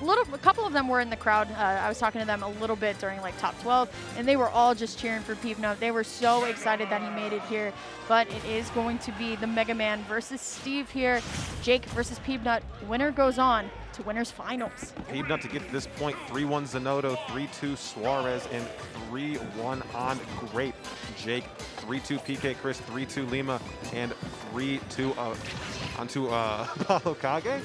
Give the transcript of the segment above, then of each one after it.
A couple of them were in the crowd. I was talking to them a little bit during like top 12, and they were all just cheering for Peabnut. They were so excited that he made it here. But it is going to be the Mega Man versus Steve here. Jake versus Peabnut. Winner goes on to winners finals. Peabnut to get to this point, 3-1 Zanotto, 3-2 Suarez, and 3-1 on Grape. Jake, 3-2 PK Chris, 3-2 Lima, and 3-2 onto Apollo Kage.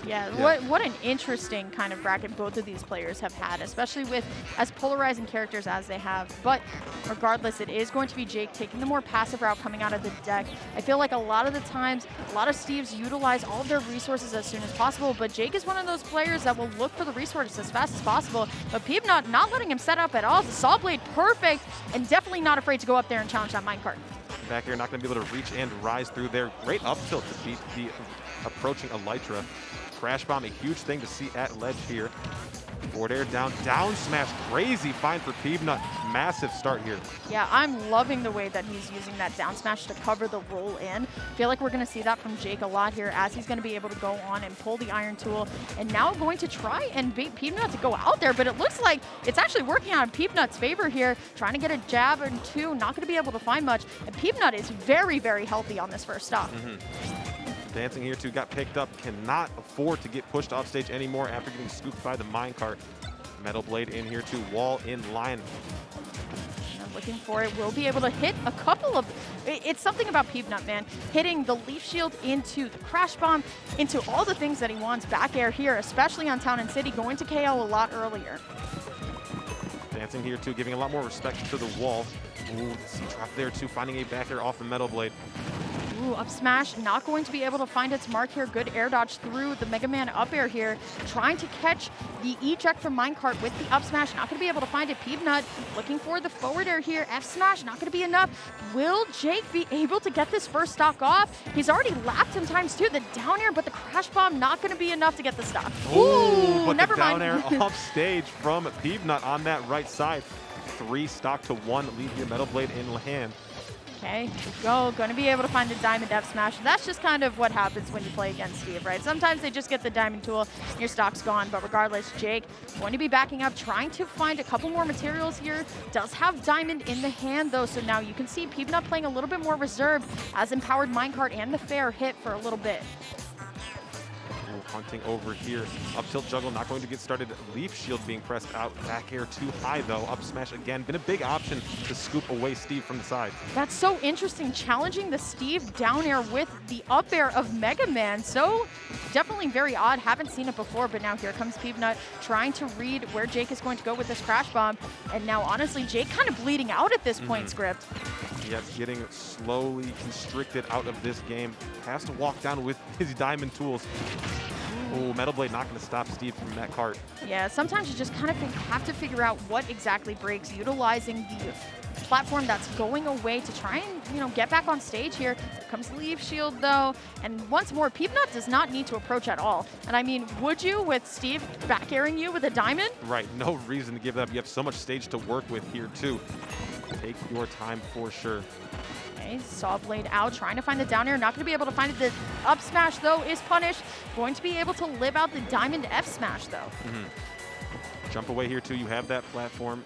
Yeah, what an interesting kind of bracket both of these players have had, especially with as polarizing characters as they have. But regardless, it is going to be Jake taking the more passive route coming out of the deck. I feel like a lot of the times, a lot of Steves utilize all of their resources as soon as possible, but Jake is one of those players that will look for the resources as fast as possible. But Peabnut not letting him set up at all. The Saw Blade perfect, and definitely not afraid to go up there and challenge that minecart. Back here, not going to be able to reach and rise through there. Great up tilt to beat the approaching Elytra. Crash Bomb, a huge thing to see at ledge here. Forward air down smash, crazy find for Peabnut. Massive start here. Yeah, I'm loving the way that he's using that down smash to cover the roll in. I feel like we're going to see that from Jake a lot here as he's going to be able to go on and pull the Iron Tool. And now going to try and bait Peabnut to go out there, but it looks like it's actually working out in Peabnut's favor here. Trying to get a jab and two, not going to be able to find much. And Peabnut is very, very healthy on this first stock. Dancing here too, got picked up, cannot afford to get pushed off stage anymore after getting scooped by the minecart. Metal Blade in here too, wall in line. Looking for it, will be able to hit a couple of, it's something about Peabnut, man. Hitting the Leaf Shield into the Crash Bomb, into all the things that he wants. Back air here, especially on Town and City, going to KO a lot earlier. Dancing here too, giving a lot more respect to the wall. Ooh, C drop there too, finding a back air off the Metal Blade. Ooh, up smash, not going to be able to find its mark here. Good air dodge through the Mega Man up air here. Trying to catch the eject from minecart with the up smash. Not going to be able to find it. Peabnut looking for the forward air here. F smash, not going to be enough. Will Jake be able to get this first stock off? He's already lapped him times two. The down air, but the Crash Bomb not going to be enough to get the stock. Ooh, but never the down mind. air off stage from Peabnut on that right side. 3 stock to 1, leave your Metal Blade in hand. Okay, go. Going to be able to find the Diamond F Smash. That's just kind of what happens when you play against Steve, right? Sometimes they just get the Diamond Tool, your stock's gone. But regardless, Jake going to be backing up, trying to find a couple more materials here. Does have Diamond in the hand, though, so now you can see Peabnut playing a little bit more reserved as Empowered Minecart and the Fair hit for a little bit. Hunting over here. Up tilt juggle, not going to get started. Leaf Shield being pressed out. Back air too high, though. Up smash again. Been a big option to scoop away Steve from the side. That's so interesting, challenging the Steve down air with the up air of Mega Man. So definitely very odd. Haven't seen it before, but now here comes Peabnut trying to read where Jake is going to go with this Crash Bomb. And now, honestly, Jake kind of bleeding out at this point, Script. Yep, getting slowly constricted out of this game. Has to walk down with his Diamond Tools. Oh, Metal Blade not going to stop Steve from that cart. Yeah, sometimes you just kind of have to figure out what exactly breaks, utilizing the platform that's going away to try and, you know, get back on stage here. Here comes Leaf Shield, though. And once more, Peabnut does not need to approach at all. And I mean, would you with Steve back airing you with a diamond? Right, no reason to give it up. You have so much stage to work with here, too. Take your time for sure. Okay, Saw Blade out, trying to find the down air. Not going to be able to find it. The up smash, though, is punished. Going to be able to live out the Diamond F smash, though. Jump away here, too. You have that platform.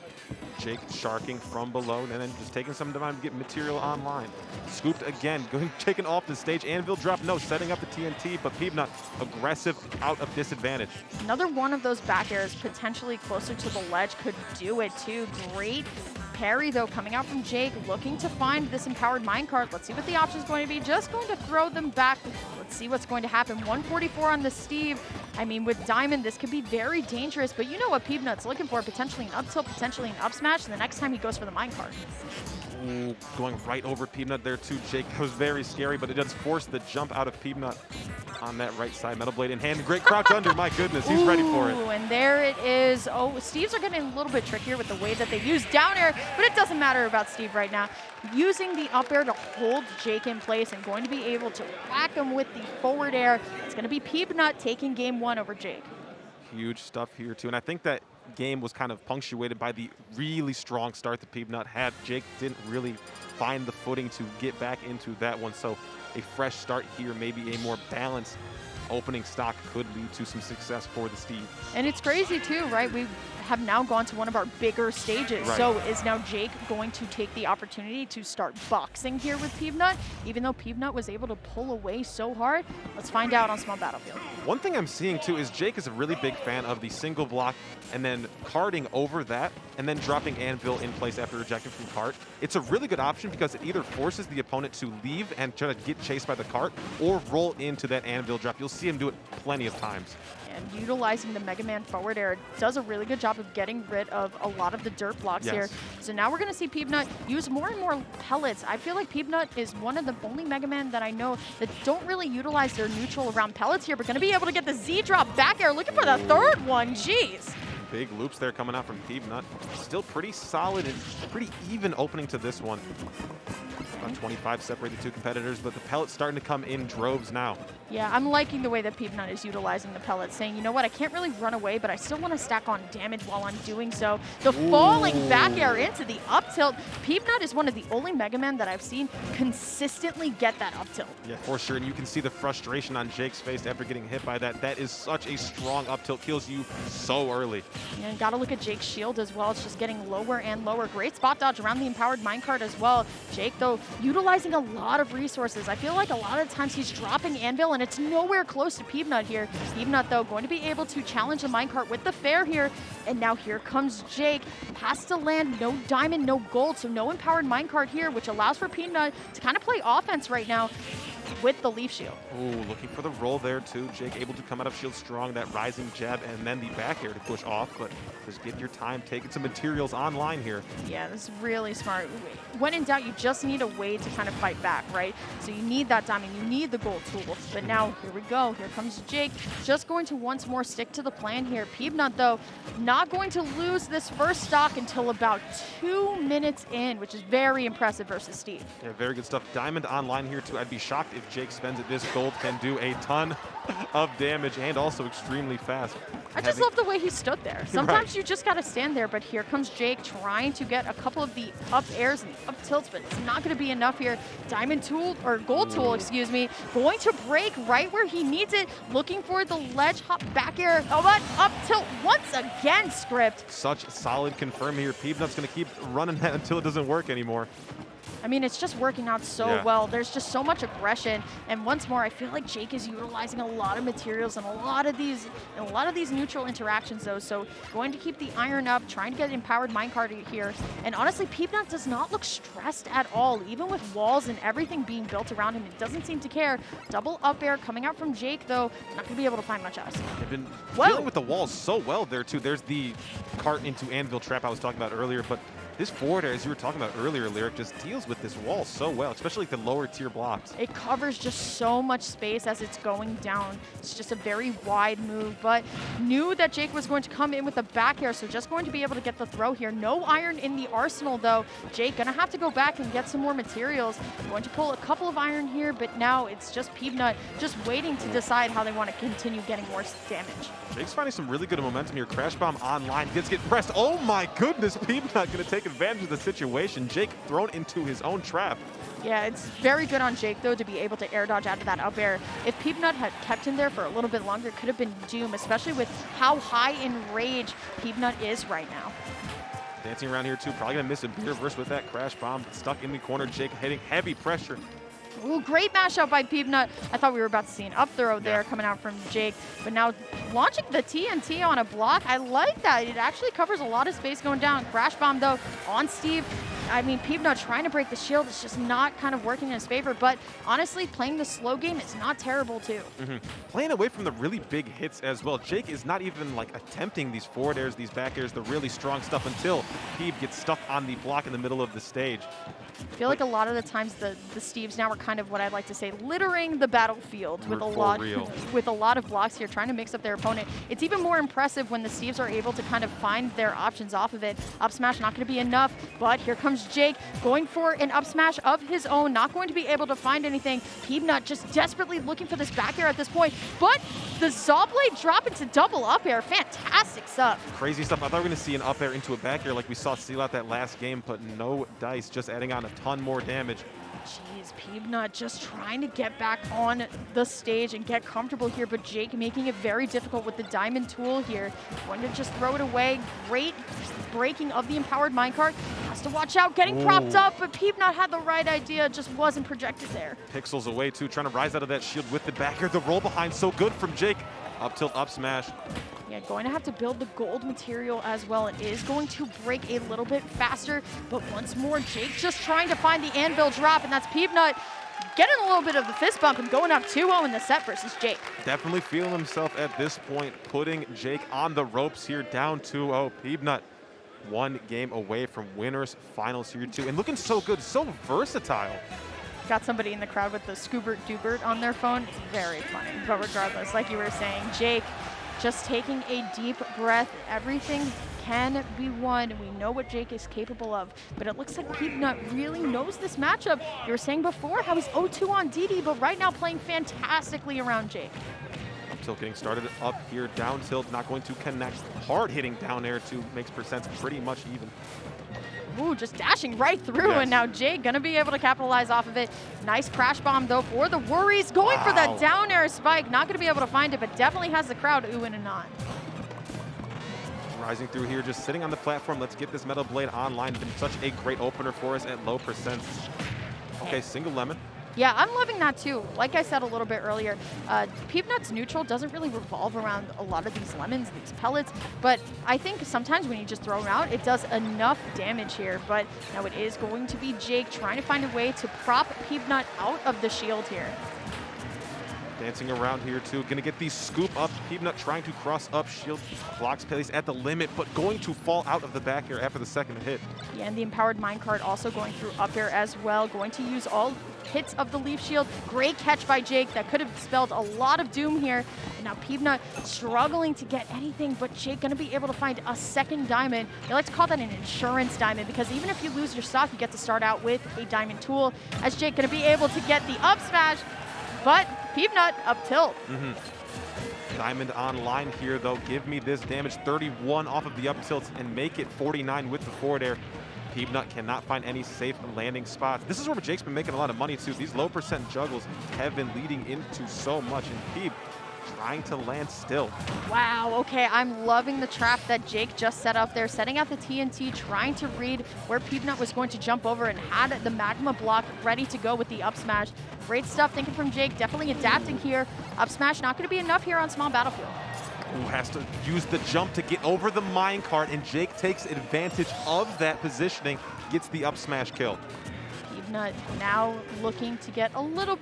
Jake sharking from below, and then just taking some time to get material online. Scooped again, taken off the stage. Anvil drop, no, setting up the TNT, but Peabnut aggressive out of disadvantage. Another one of those back airs potentially closer to the ledge could do it, too. Great parry, though, coming out from Jake, looking to find this Empowered Minecart. Let's see what the option is going to be. Just going to throw them back. Let's see what's going to happen. 144 on the Steve. I mean, with Diamond, this could be very dangerous, but you know what Peabnut's looking for. Potentially an up tilt, potentially an up smash, and the next time he goes for the minecart. Ooh, going right over Peabnut there too, Jake. That was very scary, but it does force the jump out of Peabnut on that right side. Metal Blade in hand. Great crouch under. My goodness, he's ready for it. And there it is. Oh, Steves are getting a little bit trickier with the way that they use down air, but it doesn't matter about Steve right now. Using the up air to hold Jake in place and going to be able to whack him with the forward air. It's going to be Peabnut taking game one over Jake. Huge stuff here too, and I think that game was kind of punctuated by the really strong start that Peabnut had. Jake didn't really find the footing to get back into that one, so a fresh start here, maybe a more balanced opening stock could lead to some success for the Steve. And it's crazy too, right? We have now gone to one of our bigger stages. Right. So is now Jake going to take the opportunity to start boxing here with Peabnut? Even though Peabnut was able to pull away so hard, let's find out on Small Battlefield. One thing I'm seeing too is Jake is a really big fan of the single block and then carding over that and then dropping Anvil in place after rejecting from cart. It's a really good option because it either forces the opponent to leave and try to get chased by the cart or roll into that Anvil drop. You'll see him do it plenty of times. And utilizing the Mega Man forward air does a really good job of getting rid of a lot of the dirt blocks here. So now we're going to see Peabnut use more and more pellets. I feel like Peabnut is one of the only Mega Man that I know that don't really utilize their neutral around pellets here, but going to be able to get the Z drop back air. Looking for the third one. Jeez. Big loops there coming out from Peabnut. Still pretty solid and pretty even opening to this one. About 25 separate the two competitors, but the pellets starting to come in droves now. Yeah, I'm liking the way that Peabnut is utilizing the pellets, saying, you know what, I can't really run away, but I still want to stack on damage while I'm doing so. The falling back air into the up tilt. Peabnut is one of the only Mega Man that I've seen consistently get that up tilt. Yeah, for sure, and you can see the frustration on Jake's face after getting hit by that. That is such a strong up tilt, kills you so early. And gotta look at Jake's shield as well. It's just getting lower and lower. Great spot dodge around the empowered minecart as well. Jake, though, utilizing a lot of resources. I feel like a lot of times he's dropping Anvil, and it's nowhere close to Peabnut here. Peabnut, though, going to be able to challenge the minecart with the fair here. And now here comes Jake. Has to land no diamond, no gold, so no empowered minecart here, which allows for Peabnut to kind of play offense right now with the leaf shield. Ooh, looking for the roll there too. Jake able to come out of shield strong, that rising jab, and then the back air to push off, but just give your time, taking some materials online here. Yeah, this is really smart. When in doubt, you just need a way to kind of fight back, right? So you need that diamond, you need the gold tool. But now, here we go. Here comes Jake. Just going to once more stick to the plan here. Peabnut, though, not going to lose this first stock until about 2 minutes in, which is very impressive versus Steve. Yeah, very good stuff. Diamond online here too. I'd be shocked if Jake spends it. This gold can do a ton of damage and also extremely fast. I just love the way he stood there. Sometimes you just got to stand there, but here comes Jake trying to get a couple of the up airs and the up tilts, but it's not going to be enough here. Diamond tool, or gold tool, excuse me, going to break right where he needs it, looking for the ledge hop back air. Oh, but up tilt once again, Script. Such solid confirm here. Peabnut's going to keep running that until it doesn't work anymore. I mean, it's just working out so well. There's just so much aggression, and once more, I feel like Jake is utilizing a lot of materials and a lot of these neutral interactions, though. So going to keep the iron up, trying to get empowered minecart here. And honestly, Peabnut does not look stressed at all, even with walls and everything being built around him. It doesn't seem to care. Double up air coming out from Jake, though. Not going to be able to find much else. They've been dealing with the walls so well there too. There's the cart into Anvil trap I was talking about earlier, but this forward air, as you were talking about earlier, Lyric, just deals with this wall so well, especially like the lower tier blocks. It covers just so much space as it's going down. It's just a very wide move, but knew that Jake was going to come in with the back air, so just going to be able to get the throw here. No iron in the arsenal, though. Jake gonna have to go back and get some more materials. Going to pull a couple of iron here, but now it's just Peabnut just waiting to decide how they want to continue getting more damage. Jake's finding some really good momentum here. Crash Bomb online, gets pressed. Oh my goodness, Peabnut gonna take advantage of the situation. Jake thrown into his own trap. Yeah, it's very good on Jake, though, to be able to air dodge out of that up air. If Peabnut had kept him there for a little bit longer, it could have been doom, especially with how high in rage Peabnut is right now. Dancing around here, too. Probably going to miss a beer verse with that Crash Bomb. Stuck in the corner. Jake hitting heavy pressure. Ooh, great mashup by Peabnut. I thought we were about to see an up throw there coming out from Jake, but now launching the TNT on a block. I like that. It actually covers a lot of space going down. Crash Bomb, though, on Steve. I mean, Peabnut trying to break the shield is just not kind of working in his favor, but honestly, playing the slow game is not terrible, too. Playing away from the really big hits as well. Jake is not even, like, attempting these forward airs, these back airs, the really strong stuff until Peab gets stuck on the block in the middle of the stage. I feel like a lot of the times the Steves now are kind of what I'd like to say littering the battlefield with a lot of blocks here, trying to mix up their opponent. It's even more impressive when the Steves are able to kind of find their options off of it. Up smash not going to be enough, but here comes Jake going for an up smash of his own, not going to be able to find anything. Peabnut just desperately looking for this back air at this point, but the Saw Blade drop into double up air. Fantastic stuff. Crazy stuff. I thought we were going to see an up air into a back air like we saw Seal out that last game, but no dice, just adding on a ton more damage. Jeez, Peabnut just trying to get back on the stage and get comfortable here, but Jake making it very difficult with the diamond tool here. Going to just throw it away. Great breaking of the empowered minecart. Has to watch out, getting propped up, but Peabnut had the right idea, just wasn't projected there. Pixels away too, trying to rise out of that shield with the back here. The roll behind, so good from Jake. Up tilt, up smash. Yeah, going to have to build the gold material as well. It is going to break a little bit faster, but once more, Jake just trying to find the anvil drop, and that's Peabnut getting a little bit of the fist bump and going up 2-0 in the set versus Jake. Definitely feeling himself at this point, putting Jake on the ropes here, down 2-0. Peabnut, one game away from winners finals here too, and looking so good, so versatile. Got somebody in the crowd with the Scoobert Doobert on their phone. It's very funny, but regardless, like you were saying, Jake just taking a deep breath. Everything can be won. We know what Jake is capable of, but it looks like Peabnut really knows this matchup. You were saying before how he's 0-2 on DD, but right now playing fantastically around Jake. Up tilt getting started up here, down tilt not going to connect. Hard hitting down air too, makes percents pretty much even. Ooh, just dashing right through, and now Jake gonna be able to capitalize off of it. Nice crash bomb though for the Worries, going for that down air spike. Not gonna be able to find it, but definitely has the crowd oohing and on. Rising through here, just sitting on the platform. Let's get this Metal Blade online. Been such a great opener for us at low percents. Okay, single lemon. Yeah, I'm loving that too. Like I said a little bit earlier, Peabnut's neutral doesn't really revolve around a lot of these lemons, these pellets, but I think sometimes when you just throw them out, it does enough damage here. But now it is going to be Jake trying to find a way to prop Peabnut out of the shield here. Dancing around here too, gonna get the scoop up. Peabnut trying to cross up, shield blocks place at the limit, but going to fall out of the back air after the second hit. Yeah, and the empowered minecart also going through up air as well, going to use all hits of the leaf shield. Great catch by Jake. That could have spelled a lot of doom here. And now Peabnut struggling to get anything, but Jake gonna be able to find a second diamond. They like to call that an insurance diamond, because even if you lose your stock, you get to start out with a diamond tool. As Jake gonna be able to get the up smash, but Peabnut up tilt. Diamond online here though. Give me this damage. 31 off of the up tilts and make it 49 with the forward air. Peabnut cannot find any safe landing spots. This is where Jake's been making a lot of money too. These low percent juggles have been leading into so much, and Peab trying to land still. Wow, okay, I'm loving the trap that Jake just set up there, setting out the TNT, trying to read where Peabnut was going to jump over, and had the magma block ready to go with the up smash. Great stuff thinking from Jake, definitely adapting here. Up smash not gonna be enough here on small battlefield. Who has to use the jump to get over the minecart, and Jake takes advantage of that positioning, gets the up smash kill. Peabnut now looking to get a little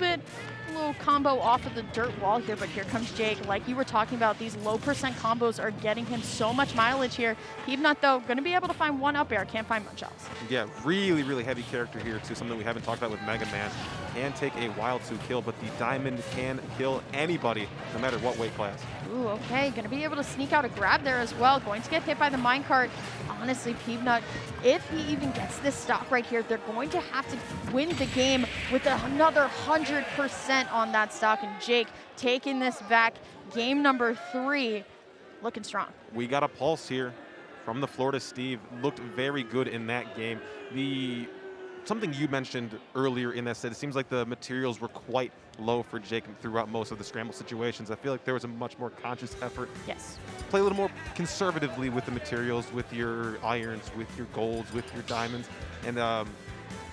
combo off of the dirt wall here, but here comes Jake. Like you were talking about, these low percent combos are getting him so much mileage here. Peabnut though, gonna be able to find one up air, can't find much else. Yeah, really heavy character here too, something we haven't talked about with Mega Man. Can take a while to kill, but the diamond can kill anybody, no matter what weight class. Ooh, okay, gonna be able to sneak out a grab there as well. Going to get hit by the minecart. Honestly, Peabnut, if he even gets this stock right here, they're going to have to win the game with another 100% on that stock, and Jake taking this back. Game number 3, looking strong. We got a pulse here from the Florida Steve. Looked very good in that game. Something you mentioned earlier in that set, it seems like the materials were quite low for Jake throughout most of the scramble situations. I feel like there was a much more conscious effort. Yes. To play a little more conservatively with the materials, with your irons, with your golds, with your diamonds, and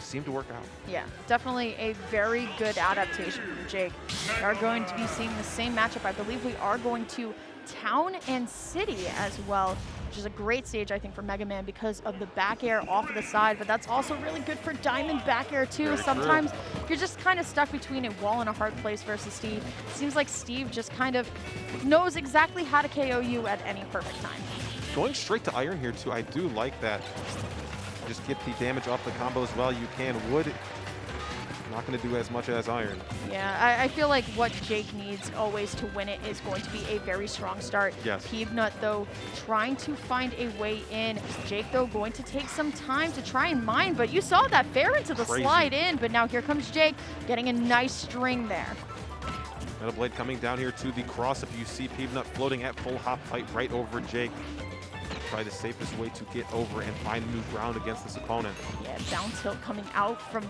seemed to work out. Yeah, definitely a very good adaptation from Jake. We are going to be seeing the same matchup. I believe we are going to Town and City as well, which is a great stage, I think, for Mega Man because of the back air off of the side, but that's also really good for Diamond back air too. Sometimes you're just kind of stuck between a wall and a hard place versus Steve. It seems like Steve just kind of knows exactly how to KO you at any perfect time. Going straight to iron here too, I do like that. Just get the damage off the combo as well you can. Wood, not going to do as much as iron. Yeah, I feel like what Jake needs always to win it is going to be a very strong start. Yes. Peabnut, though, trying to find a way in. Jake, though, going to take some time to try and mine, but you saw that fair into the slide in, but now here comes Jake getting a nice string there. Metal Blade coming down here to the cross-up. You see Peabnut floating at full hop height right over Jake. probably the safest way to get over and find new ground against this opponent. Yeah, down tilt coming out from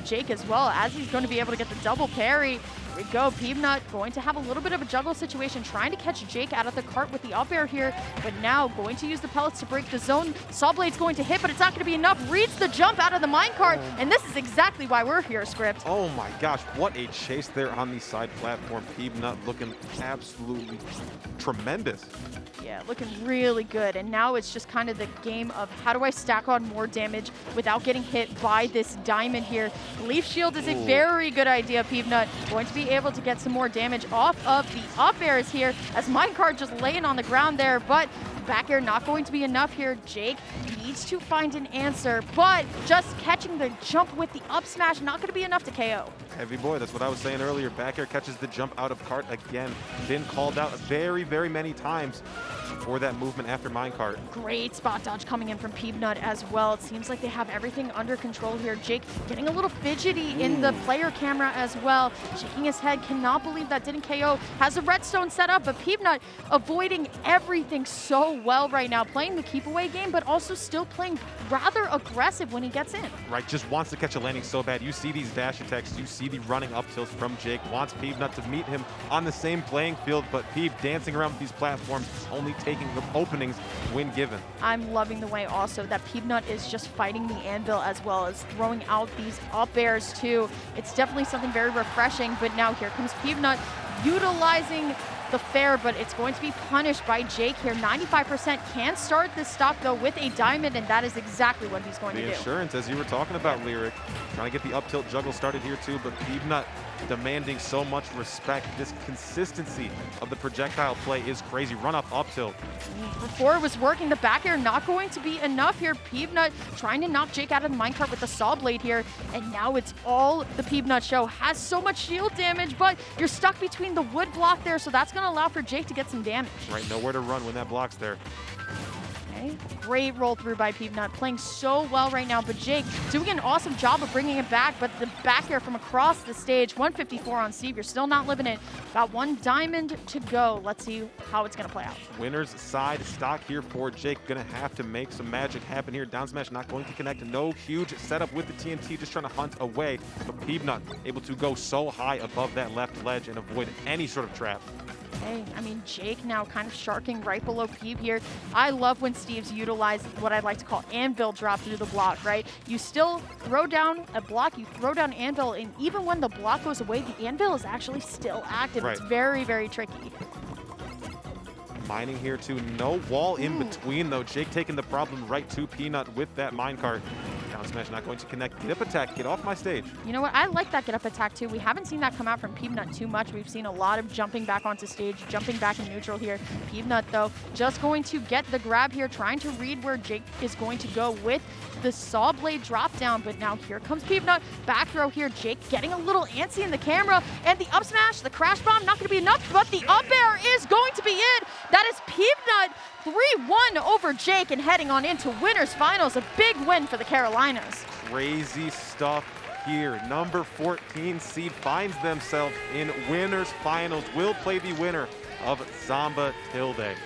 Jake as well, as he's going to be able to get the double parry. Here we go, Peabnut going to have a little bit of a juggle situation, trying to catch Jake out of the cart with the up air here, but now going to use the pellets to break the zone. Saw Blade's going to hit, but it's not going to be enough. Reads the jump out of the minecart, and this is exactly why we're here, Script. Oh my gosh, what a chase there on the side platform. Peabnut looking absolutely tremendous. Yeah, looking really good. And now it's just kind of the game of how do I stack on more damage without getting hit by this diamond here. Leaf Shield is a very good idea, Peabnut. Going to be able to get some more damage off of the up airs here as minecart just laying on the ground there, but back air not going to be enough here. Jake needs to find an answer, but just catching the jump with the up smash not going to be enough to KO. Heavy boy, that's what I was saying earlier. Back air catches the jump out of cart again. Been called out very, very many times for that movement after minecart. Great spot dodge coming in from Peabnut as well. It seems like they have everything under control here. Jake getting a little fidgety in the player camera as well. Shaking his head, cannot believe that didn't KO. Has a redstone set up, but Peabnut avoiding everything so well right now. Playing the keep away game, but also still playing rather aggressive when he gets in. Right, just wants to catch a landing so bad. You see these dash attacks, you see the running up tilts from Jake. Wants Peabnut to meet him on the same playing field, but Peab dancing around with these platforms, only taking the openings when given. I'm loving the way also that Peabnut is just fighting the anvil as well as throwing out these up airs too. It's definitely something very refreshing, but now here comes Peabnut utilizing the fair, but it's going to be punished by Jake here. 95% can start this stock though with a diamond, and that is exactly what he's going to do. The insurance, as you were talking about, Lyric, trying to get the up tilt juggle started here too, but Peabnut demanding so much respect. This consistency of the projectile play is crazy. Run up tilt. Before it was working, the back air not going to be enough here. Peabnut trying to knock Jake out of the minecart with the saw blade here, and now it's all the Peabnut show. Has so much shield damage, but you're stuck between the wood block there, so that's going to allow for Jake to get some damage. Right, nowhere to run when that block's there. Okay. Great roll through by Peabnut, playing so well right now, but Jake doing an awesome job of bringing it back, but the back air from across the stage, 154 on Steve, you're still not living it. Got one diamond to go. Let's see how it's gonna play out. Winner's side stock here for Jake, gonna have to make some magic happen here. Down smash not going to connect, no huge setup with the TNT, just trying to hunt away, but Peabnut able to go so high above that left ledge and avoid any sort of trap. Hey, I mean, Jake now kind of sharking right below Peab here. I love when Steve's utilized what I like to call anvil drop through the block, right? You still throw down a block, you throw down anvil, and even when the block goes away, the anvil is actually still active. Right. It's very, very tricky. Mining here too, no wall in between though. Jake taking the problem right to Peanut with that minecart. Down smash not going to connect. Get up attack, get off my stage. You know what? I like that get up attack too. We haven't seen that come out from Peabnut too much. We've seen a lot of jumping back onto stage, jumping back in neutral here. Peabnut though, just going to get the grab here, trying to read where Jake is going to go with the saw blade drop down, but now here comes Peabnut. Back throw here, Jake getting a little antsy in the camera, and the up smash, the crash bomb, not gonna be enough, but the up air is going to be it. That is Peabnut 3-1 over Jake and heading on into winners finals. A big win for the Carolinas. Crazy stuff here. Number 14 seed finds themselves in winners finals. Will play the winner of Zamba Tilde.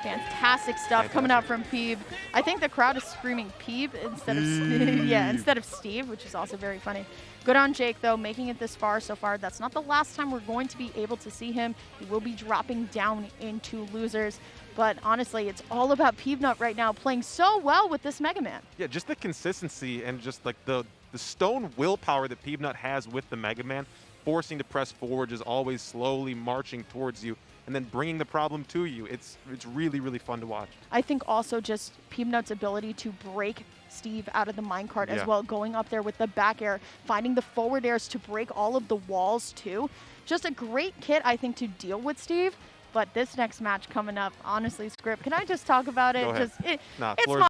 Fantastic stuff coming out from Peab. I think the crowd is screaming Peab instead of instead of Steve, which is also very funny. Good on Jake though, making it this far so far. That's not the last time we're going to be able to see him. He will be dropping down into losers. But honestly, it's all about Peabnut right now, playing so well with this Mega Man. Yeah, just the consistency and just like the stone willpower that Peabnut has with the Mega Man, forcing to press forward, just always slowly marching towards you, and then bringing the problem to you. It's really, really fun to watch. I think also just Peabnut's ability to break Steve out of the minecart as well, going up there with the back air, finding the forward airs to break all of the walls too. Just a great kit, I think, to deal with Steve. But this next match coming up, honestly, Script, can I just talk about it? Go ahead. It's floor's